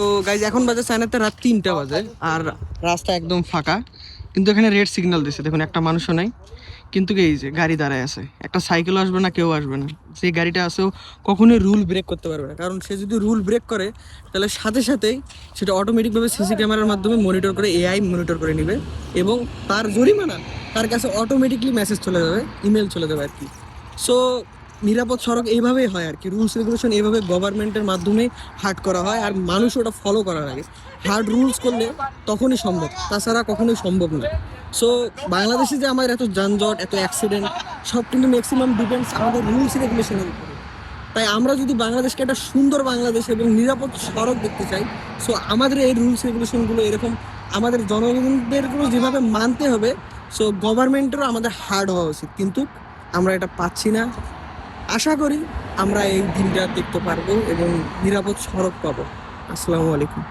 তো গাইজ এখন বাজে চায়নাতে রাত 3টা বাজে আর রাস্তা একদম ফাঁকা, কিন্তু এখানে রেড সিগন্যাল দিচ্ছে। দেখুন একটা মানুষও নাই, কিন্তু এই যে গাড়ি দাঁড়ায় আছে, একটা সাইকেলও আসবে না, কেউ আসবে না। যে গাড়িটা আছেও কখনোই রুল ব্রেক করতে পারবে না, কারণ সে যদি রুল ব্রেক করে তাহলে সাথে সাথেই সেটা অটোমেটিকভাবে সিসি ক্যামেরার মাধ্যমে মনিটর করে, এআই মনিটর করে নেবে এবং তার জরিমানা তার কাছে অটোমেটিকলি মেসেজ চলে যাবে, ইমেল চলে যাবে আর কি। সো নিরাপদ সড়ক এইভাবেই হয় আর কি, রুলস রেগুলেশন এইভাবে গভর্নমেন্টের মাধ্যমে হার্ড করা হয় আর মানুষ ওটা ফলো করার আগে। হার্ড রুলস করলে তখনই সম্ভব, তাছাড়া কখনোই সম্ভব না। সো বাংলাদেশে যে আমার এত যানজট, এত অ্যাক্সিডেন্ট, সব কিন্তু ম্যাক্সিমাম ডিপেন্ডস আমাদের রুলস রেগুলেশনের উপরে। তাই আমরা যদি বাংলাদেশকে একটা সুন্দর বাংলাদেশ এবং নিরাপদ সড়ক দেখতে চাই, সো আমাদের এই রুলস রেগুলেশনগুলো এরকম আমাদের জনগণদেরগুলো যেভাবে মানতে হবে, সো গভর্নমেন্টেরও আমাদের হার্ড হওয়া উচিত, কিন্তু আমরা এটা পাচ্ছি না। আশা করি আমরা এই দিনটা দেখতে পারবো এবং নিরাপদ সড়ক পাবো। আসসালামু আলাইকুম।